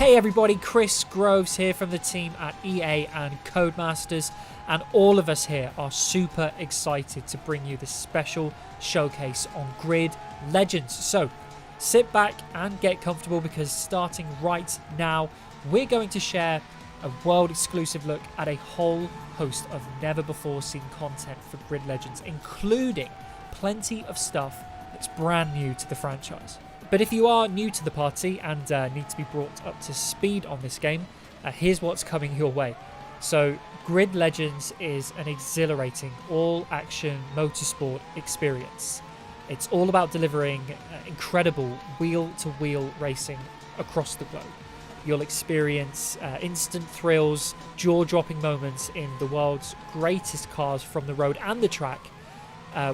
Hey everybody, Chris Groves here from the team at EA and Codemasters, and all of us here are super excited to bring you this special showcase on Grid Legends. So sit back and get comfortable, because starting right now, we're going to share a world exclusive look at a whole host of never before seen content for Grid Legends, including plenty of stuff that's brand new to the franchise. But if you are new to the party and need to be brought up to speed on this game, here's what's coming your way. So Grid Legends is an exhilarating all-action motorsport experience. It's all about delivering incredible wheel-to-wheel racing across the globe. You'll experience instant thrills, jaw-dropping moments in the world's greatest cars from the road and the track,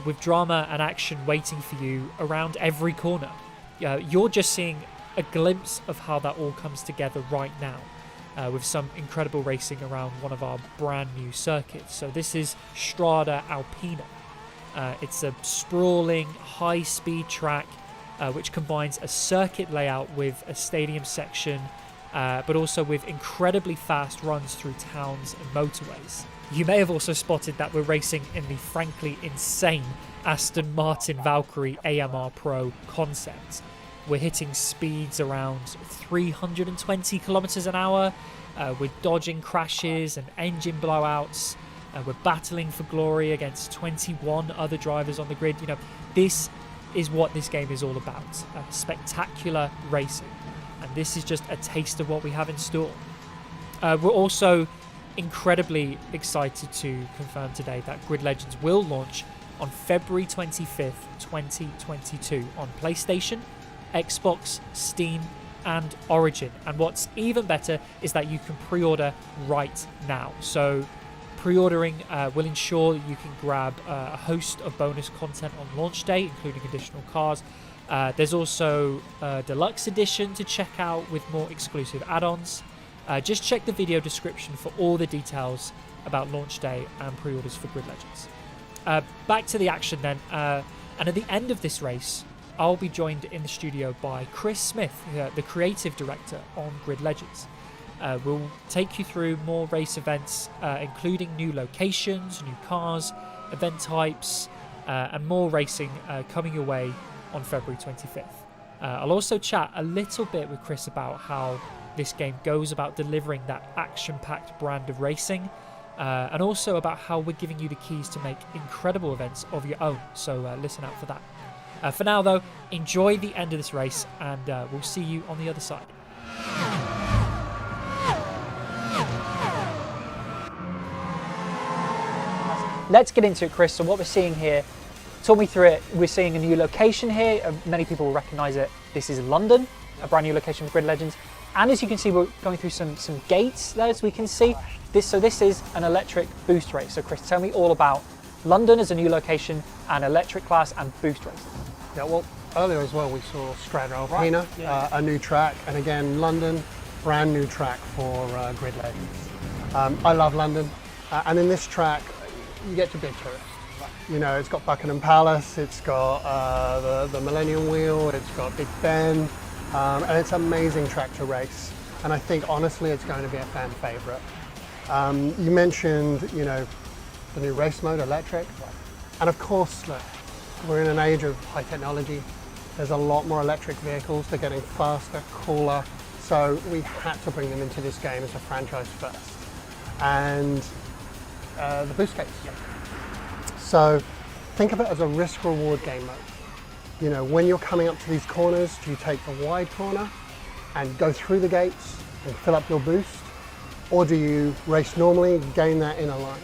with drama and action waiting for you around every corner. You're just seeing a glimpse of how that all comes together right now, with some incredible racing around one of our brand new circuits. So this is Strada Alpina. It's a sprawling, high-speed track which combines a circuit layout with a stadium section, but also with incredibly fast runs through towns and motorways. You may have also spotted that we're racing in the frankly insane Aston Martin Valkyrie AMR Pro concept. We're hitting speeds around 320 kilometers an hour. We're dodging crashes and engine blowouts. We're battling for glory against 21 other drivers on the grid. You know, this is what this game is all about. Spectacular racing. And this is just a taste of what we have in store. We're also incredibly excited to confirm today that Grid Legends will launch on February 25th, 2022 on PlayStation, Xbox, Steam and Origin. And what's even better is that you can pre-order right now. So pre-ordering will ensure that you can grab a host of bonus content on launch day, including additional cars. There's also a deluxe edition to check out with more exclusive add-ons. Just check the video description for all the details about launch day and pre-orders for Grid Legends. Back to the action then, and at the end of this race, I'll be joined in the studio by Chris Smith, the creative director on Grid Legends. We'll take you through more race events, including new locations, new cars, event types, and more racing coming your way on February 25th. I'll also chat a little bit with Chris about how this game goes about delivering that action-packed brand of racing, and also about how we're giving you the keys to make incredible events of your own, so listen out for that. For now though, enjoy the end of this race, and we'll see you on the other side. Let's get into it, Chris. So what we're seeing here, talk me through it. We're seeing a new location here. Many people will recognise it. This is London, a brand new location for Grid Legends. And as you can see, we're going through some gates there, as we can see. This is an electric boost race. So Chris, tell me all about London as a new location and electric class and boost races. Yeah, well, earlier as well we saw Strada Alpina, right. Yeah. A new track, and again London, brand new track for Grid Legends. I love London, and in this track you get to be a tourist. You know, it's got Buckingham Palace, it's got the Millennium Wheel, it's got Big Ben, and it's an amazing track to race. And I think honestly it's going to be a fan favourite. You mentioned, you know, the new race mode, electric, and of course, look, we're in an age of high technology. There's a lot more electric vehicles. They're getting faster, cooler. So we had to bring them into this game as a franchise first. And the boost gates. So think of it as a risk-reward game mode. You know, when you're coming up to these corners, do you take the wide corner and go through the gates and fill up your boost? Or do you race normally, gain that inner line?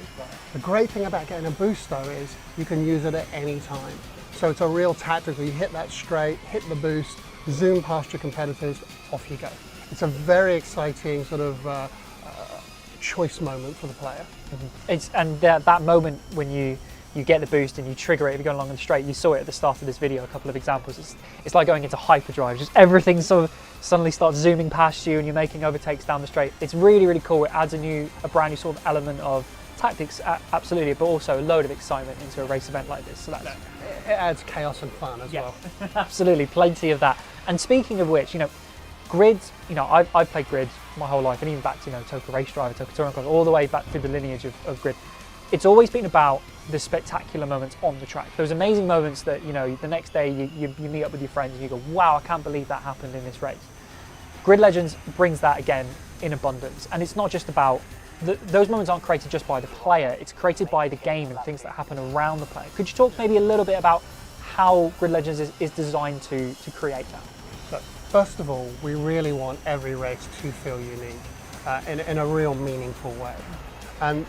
The great thing about getting a boost though is you can use it at any time. So it's a real tactic where you hit that straight, hit the boost, zoom past your competitors, off you go. It's a very exciting sort of choice moment for the player. And that moment when you get the boost and you trigger it, if you're going along the straight, you saw it at the start of this video, a couple of examples. It's like going into hyperdrive, just everything sort of suddenly starts zooming past you and you're making overtakes down the straight. It's really, really cool. It adds a brand new sort of element of tactics, absolutely, but also a load of excitement into a race event like this. So that's, it adds chaos and fun as well. Absolutely, plenty of that. And speaking of which, you know, Grids, you know, I've played grids my whole life, and even back to, you know, Toka Race Driver, Toka Touring Car, all the way back through the lineage of grid. It's always been about the spectacular moments on the track. Those amazing moments that, you know, the next day you meet up with your friends and you go, wow, I can't believe that happened in this race. Grid Legends brings that again in abundance, and it's not just about, those moments aren't created just by the player, it's created by the game and things that happen around the player. Could you talk maybe a little bit about how Grid Legends is designed to create that? So, first of all, we really want every race to feel unique in a real meaningful way. And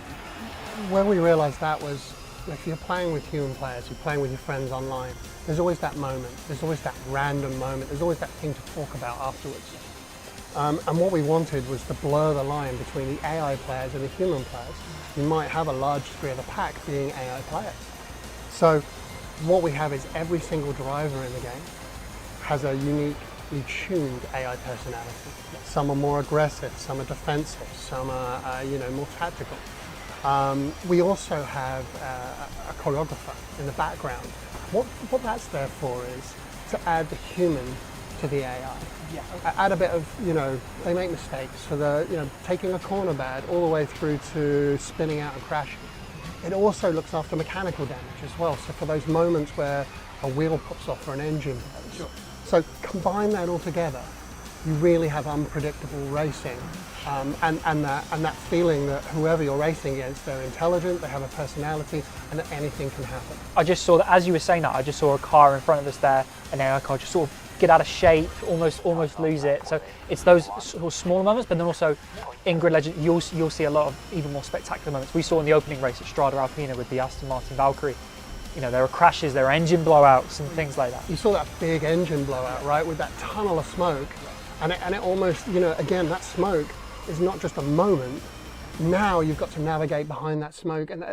when we realised that was, if you're playing with human players, you're playing with your friends online, there's always that moment, there's always that random moment, there's always that thing to talk about afterwards. And what we wanted was to blur the line between the AI players and the human players. You might have a large degree of the pack being AI players. So what we have is every single driver in the game has a uniquely tuned AI personality. Some are more aggressive, some are defensive, some are you know, more tactical. We also have a choreographer in the background. What that's there for is to add the human to the AI. Yeah. Add a bit of, you know, they make mistakes, so the, you know, taking a corner bad all the way through to spinning out and crashing. It also looks after mechanical damage as well, so for those moments where a wheel pops off or an engine blows. Sure. So combine that all together, you really have unpredictable racing, and that feeling that whoever you're racing against, they're intelligent, they have a personality, and that anything can happen. I just saw that, as you were saying that, I just saw a car in front of us there, an AI car just sort of get out of shape, almost lose it. So it's those sort of smaller moments, but then also in Grid Legend, you'll see a lot of even more spectacular moments. We saw in the opening race at Strada Alpina with the Aston Martin Valkyrie. You know, there were crashes, there were engine blowouts and things like that. You saw that big engine blowout, right, with that tunnel of smoke, and it almost, you know, again, that smoke is not just a moment. Now you've got to navigate behind that smoke, and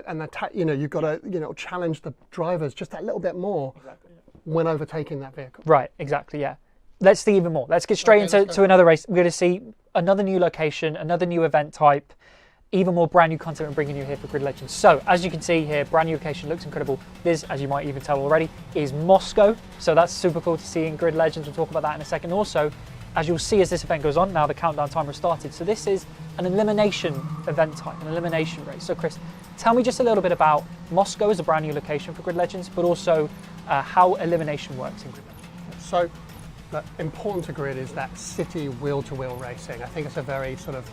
you know, you've got to, you know, challenge the drivers just that little bit more. Exactly. When overtaking that vehicle. Right, exactly, yeah. Let's see even more. Let's get straight into another race. We're going to see another new location, another new event type, even more brand new content we're bringing you here for Grid Legends. So, as you can see here, brand new location, looks incredible. This, as you might even tell already, is Moscow. So that's super cool to see in Grid Legends. We'll talk about that in a second. Also, as you'll see as this event goes on, now the countdown timer has started. So this is an elimination event type, an elimination race. So Chris, tell me just a little bit about Moscow as a brand new location for Grid Legends, but also how elimination works in Grid Legends. So important to Grid is that city wheel-to-wheel racing. I think it's a very sort of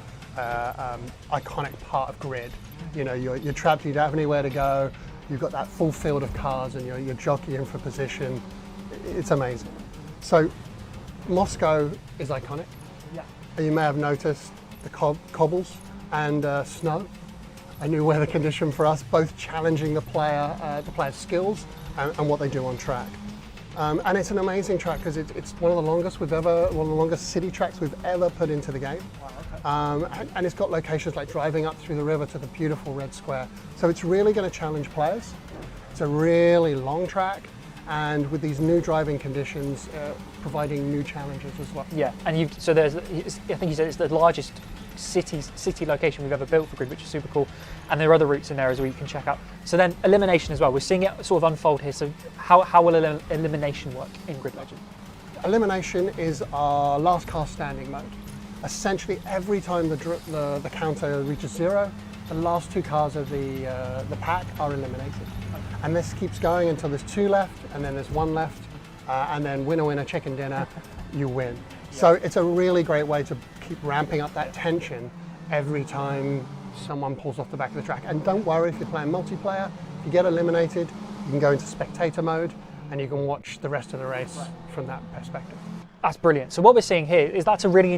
iconic part of Grid. You know, you're trapped, you don't have anywhere to go, you've got that full field of cars and you're jockeying for position. It's amazing. So Moscow is iconic. Yeah. You may have noticed the cobbles and snow, a new weather condition for us, both challenging the player's skills and what they do on track. And it's an amazing track because it's one of the longest city tracks we've ever put into the game. Wow, okay. And it's got locations like driving up through the river to the beautiful red square. So it's really going to challenge players. It's a really long track, and with these new driving conditions, providing new challenges as well. Yeah, and I think you said it's the largest city location we've ever built for Grid, which is super cool. And there are other routes in there as well you can check out. So then elimination as well. We're seeing it sort of unfold here. So how will elimination work in Grid Legend? Elimination is our last car standing mode. Essentially, every time the counter reaches zero, the last two cars of the pack are eliminated. And this keeps going until there's two left, and then there's one left, and then winner, chicken dinner, you win. So it's a really great way to keep ramping up that tension every time someone pulls off the back of the track. And don't worry if you're playing multiplayer, if you get eliminated, you can go into spectator mode and you can watch the rest of the race from that perspective. That's brilliant. So what we're seeing here is that's a really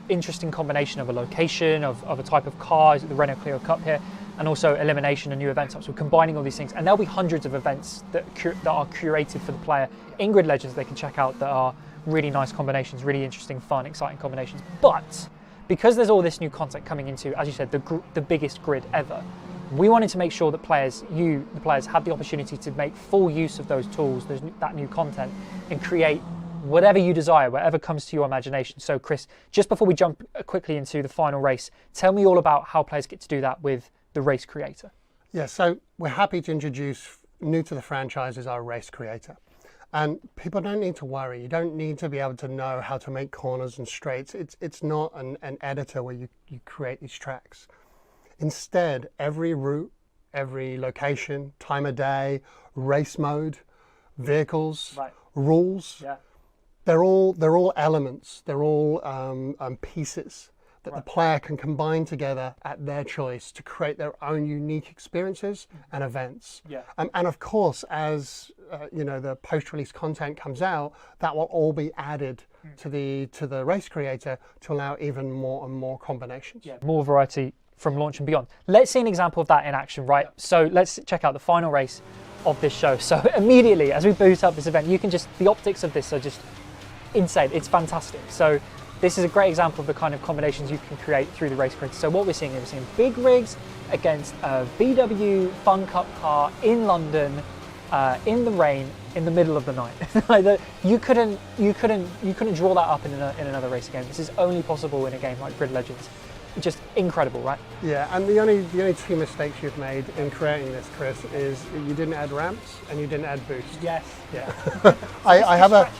interesting combination of a location, of a type of car, the Renault Clio Cup here, and also elimination and new event types. We're combining all these things, and there'll be hundreds of events that are curated for the player in Grid Legends they can check out that are really nice combinations, really interesting, fun, exciting combinations. But because there's all this new content coming into, as you said, the biggest grid ever, we wanted to make sure that the players, had the opportunity to make full use of those tools, that new content, and create whatever you desire, whatever comes to your imagination. So Chris, just before we jump quickly into the final race, tell me all about how players get to do that with the race creator. Yeah, so we're happy to introduce, new to the franchise, is our race creator. And people don't need to worry. You don't need to be able to know how to make corners and straights. It's not an editor where you create these tracks. Instead, every route, every location, time of day, race mode, vehicles, rules, they're all elements. They're all pieces that the player can combine together at their choice to create their own unique experiences and events. And of course, as the post-release content comes out, that will all be added to the race creator to allow even more and more combinations. More variety from launch and beyond. Let's see an example of that in action, right? So let's check out the final race of this show. So immediately, as we boot up this event, the optics of this are just insane. It's fantastic. So this is a great example of the kind of combinations you can create through the race creator. So what we're seeing big rigs against a VW Fun Cup car in London, in the rain, in the middle of the night. You couldn't draw that up in another racing game. This is only possible in a game like Grid Legends. Just incredible, right? Yeah, and the only two mistakes you've made in creating this, Chris, is you didn't add ramps and you didn't add boost. Yes. Yeah. I have a.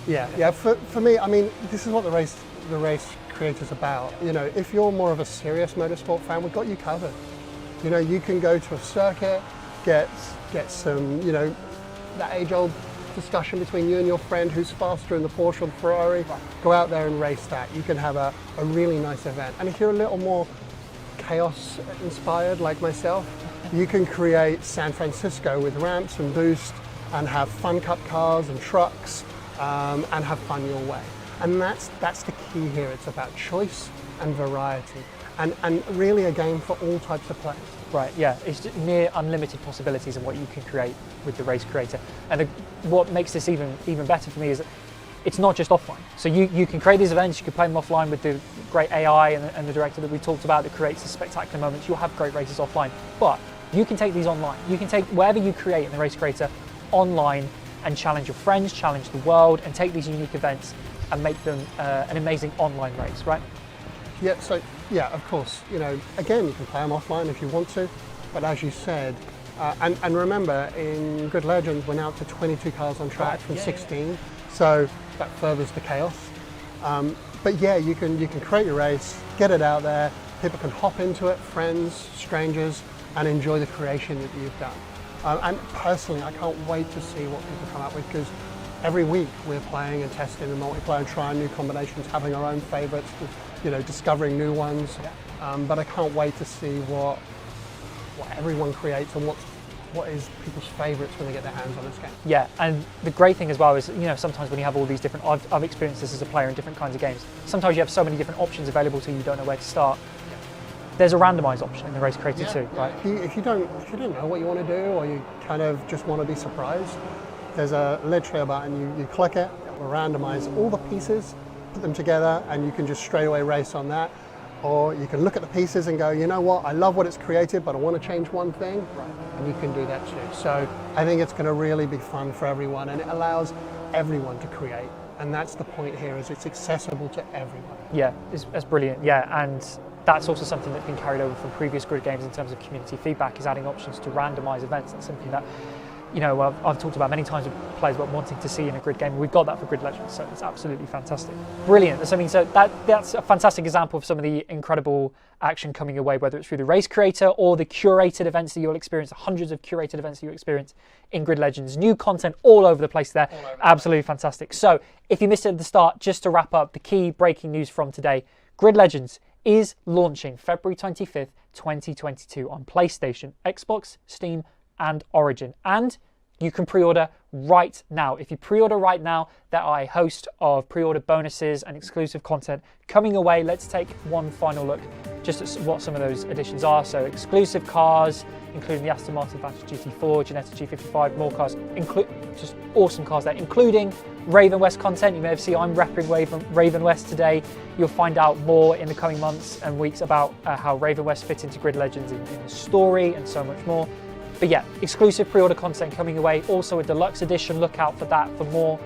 Yeah. For me, I mean, this is what the race creator's about. If you're more of a serious motorsport fan, we've got you covered. You can go to a circuit, get some, that age-old discussion between you and your friend who's faster in the Porsche or the Ferrari. Go out there and race that. You can have a really nice event. And if you're a little more chaos inspired like myself, you can create San Francisco with ramps and boost and have Fun Cup cars and trucks and have fun your way. And that's the key here. It's about choice and variety and really a game for all types of players. Right, yeah, it's near unlimited possibilities of what you can create with the race creator. And what makes this even better for me is that it's not just offline. So you can create these events, you can play them offline with the great AI and the director that we talked about that creates the spectacular moments. You'll have great races offline, but you can take these online. You can take whatever you create in the race creator online and challenge your friends, challenge the world, and take these unique events and make them an amazing online race, right? Yeah, so yeah, of course, again, you can play them offline if you want to, but as you said, and remember, in Grid Legends, we're now up to 22 cars on track from 16, so that furthers the chaos. But yeah, you can create your race, get it out there, people can hop into it, friends, strangers, and enjoy the creation that you've done. And personally, I can't wait to see what people come up with, because every week we're playing and testing the multiplayer and trying new combinations, having our own favourites, discovering new ones. But I can't wait to see what everyone creates and what is people's favourites when they get their hands on this game. Yeah, and the great thing as well is, sometimes when you have all these different, I've experienced this as a player in different kinds of games. Sometimes you have so many different options available to you, you don't know where to start. There's a randomise option in the race creator too, right? If you don't know what you want to do, or you kind of just want to be surprised, there's literally a button, you click it, it will randomise all the pieces, put them together, and you can just straight away race on that. Or you can look at the pieces and go, you know what, I love what it's created, but I want to change one thing, and you can do that too. So I think it's going to really be fun for everyone, and it allows everyone to create. And that's the point here, is it's accessible to everyone. Yeah, that's brilliant. Yeah, and that's also something that's been carried over from previous Grid games in terms of community feedback, is adding options to randomise events. That's something that I've talked about many times with players about wanting to see in a Grid game. We've got that for Grid Legends, so it's absolutely fantastic. Brilliant. So that's a fantastic example of some of the incredible action coming your way, whether it's through the race creator or the curated events that you'll experience, the hundreds of curated events that you'll experience in Grid Legends. New content all over the place there. Absolutely fantastic. So if you missed it at the start, just to wrap up, the key breaking news from today, Grid Legends is launching February 25th, 2022 on PlayStation, Xbox, Steam, and Origin, and you can pre-order right now. If you pre-order right now, there are a host of pre-order bonuses and exclusive content coming away. Let's take one final look just at what some of those additions are. So exclusive cars, including the Aston Martin Vantage GT4, Ginetta G55, more cars, just awesome cars there, including Raven West content. You may have seen I'm repping Raven West today. You'll find out more in the coming months and weeks about how Raven West fit into Grid Legends in the story and so much more. But yeah, exclusive pre-order content coming away. Also a deluxe edition, look out for that for more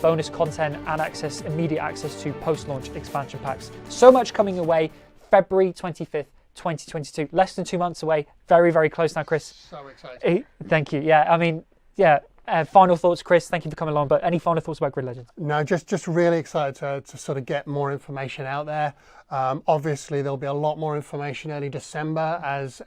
bonus content and immediate access to post-launch expansion packs. So much coming away, February 25th, 2022. Less than 2 months away. Very, very close now, Chris. So exciting. Thank you. Yeah, I mean, yeah, Final thoughts, Chris. Thank you for coming along. But any final thoughts about Grid Legends? No, just really excited to sort of get more information out there. Obviously, there'll be a lot more information early December as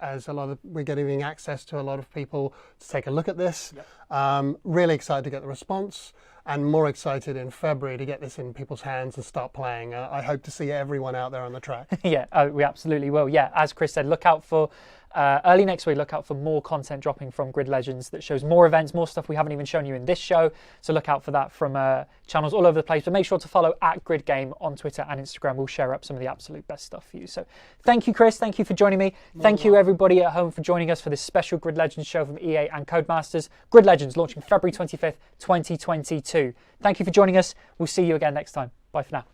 we're getting access to a lot of people to take a look at this. Yep. Really excited to get the response, and more excited in February to get this in people's hands and start playing. I hope to see everyone out there on the track. Yeah, we absolutely will. Yeah, as Chris said, look out for early next week, look out for more content dropping from Grid Legends that shows more events, more stuff we haven't even shown you in this show. So look out for that from channels all over the place. But make sure to follow @GridGame on Twitter and Instagram. We'll share up some of the absolute best stuff for you. So thank you, Chris. Thank you for joining me. Thank you, everybody at home, for joining us for this special Grid Legends show from EA and Codemasters. Grid Legends launching February 25th, 2022. Thank you for joining us. We'll see you again next time. Bye for now.